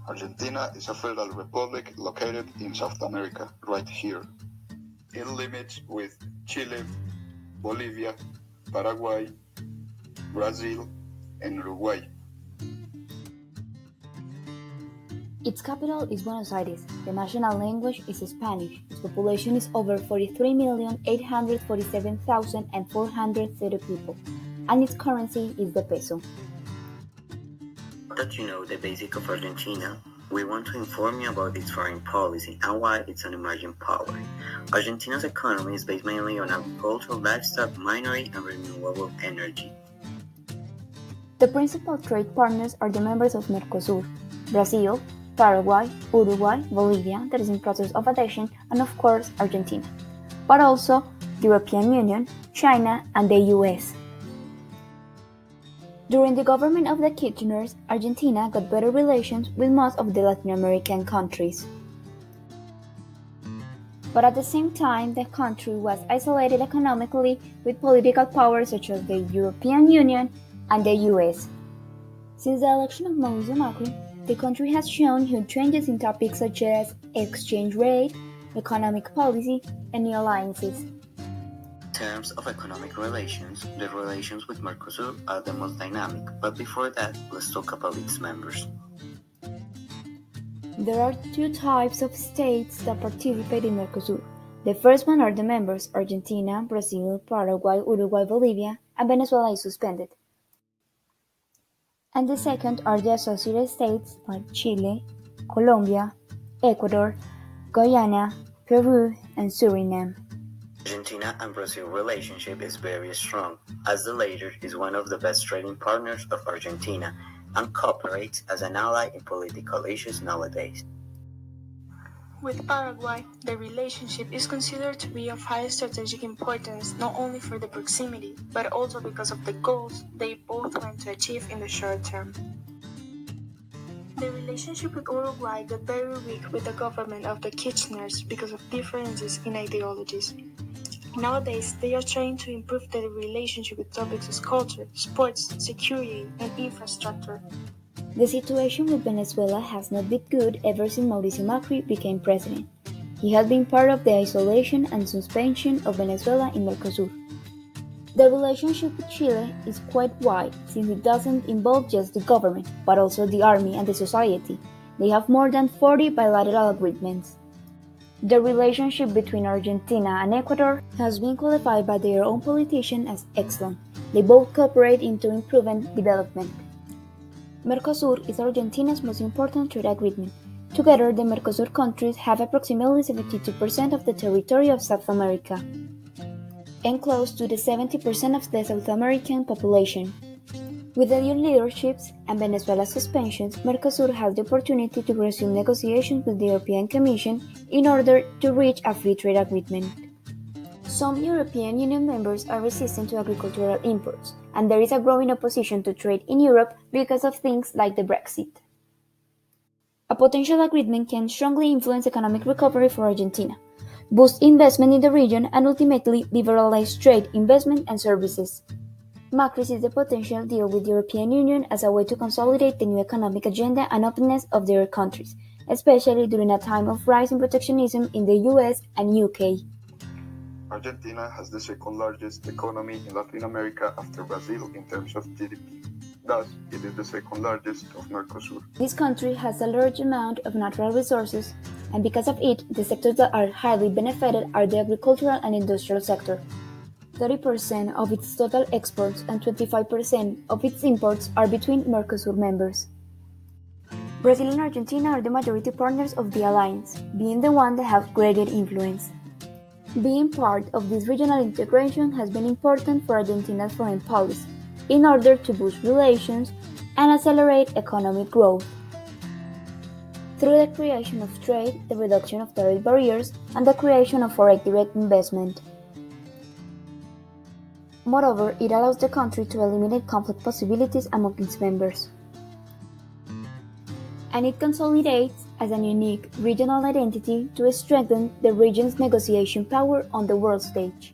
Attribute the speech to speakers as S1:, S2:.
S1: Argentina is a federal republic located in South America, right here. It limits with Chile, Bolivia, Paraguay, Brazil, and Uruguay.
S2: Its capital is Buenos Aires. The national language is Spanish. Its population is over 43,847,430 people, and its currency is the peso.
S3: That you know the basic of Argentina, we want to inform you about its foreign policy and why it's an emerging power. Argentina's economy is based mainly on agriculture, livestock, minery, and renewable energy.
S2: The principal trade partners are the members of Mercosur: Brazil, Paraguay, Uruguay, Bolivia, that is in process of adhesion, and of course Argentina, but also the European Union, China, and the US. During the government of the Kirchners, Argentina got better relations with most of the Latin American countries. But at the same time, the country was isolated economically with political powers such as the European Union and the US. Since the election of Mauricio Macri, the country has shown huge changes in topics such as exchange rate, economic policy, and new alliances.
S3: In terms of economic relations, the relations with Mercosur are the most dynamic, but before that, let's talk about its members.
S2: There are two types of states that participate in Mercosur. The first one are the members: Argentina, Brazil, Paraguay, Uruguay, Bolivia, and Venezuela is suspended. And the second are the associated states like Chile, Colombia, Ecuador, Guyana, Peru, and Suriname.
S3: Argentina and Brazil relationship is very strong, as the latter is one of the best trading partners of Argentina and cooperates as an ally in political issues nowadays.
S4: With Paraguay, the relationship is considered to be of high strategic importance not only for the proximity, but also because of the goals they both want to achieve in the short term. The relationship with Uruguay got very weak with the government of the Kirchners because of differences in ideologies. Nowadays, they are trying to improve their relationship with topics as culture, sports, security, and infrastructure.
S2: The situation with Venezuela has not been good ever since Mauricio Macri became president. He has been part of the isolation and suspension of Venezuela in Mercosur. The relationship with Chile is quite wide, since it doesn't involve just the government, but also the army and the society. They have more than 40 bilateral agreements. The relationship between Argentina and Ecuador has been qualified by their own politicians as excellent. They both cooperate into improving development. Mercosur is Argentina's most important trade agreement. Together, the Mercosur countries have approximately 72% of the territory of South America and close to the 70% of the South American population. With the new leaderships and Venezuela's suspensions, Mercosur has the opportunity to resume negotiations with the European Commission in order to reach a free trade agreement. Some European Union members are resistant to agricultural imports, and there is a growing opposition to trade in Europe because of things like the Brexit. A potential agreement can strongly influence economic recovery for Argentina, boost investment in the region, and ultimately liberalize trade, investment, and services. Macri sees the potential deal with the European Union as a way to consolidate the new economic agenda and openness of their countries, especially during a time of rising protectionism in the US and UK.
S1: Argentina has the second largest economy in Latin America after Brazil in terms of GDP. Thus, it is the second largest of Mercosur.
S2: This country has a large amount of natural resources, and because of it, the sectors that are highly benefited are the agricultural and industrial sector. 30% of its total exports and 25% of its imports are between Mercosur members. Brazil and Argentina are the majority partners of the alliance, being the one that have greater influence. Being part of this regional integration has been important for Argentina's foreign policy, in order to boost relations and accelerate economic growth. Through the creation of trade, the reduction of tariff barriers, and the creation of foreign direct investment. Moreover, it allows the country to eliminate conflict possibilities among its members. And it consolidates as a unique regional identity to strengthen the region's negotiation power on the world stage.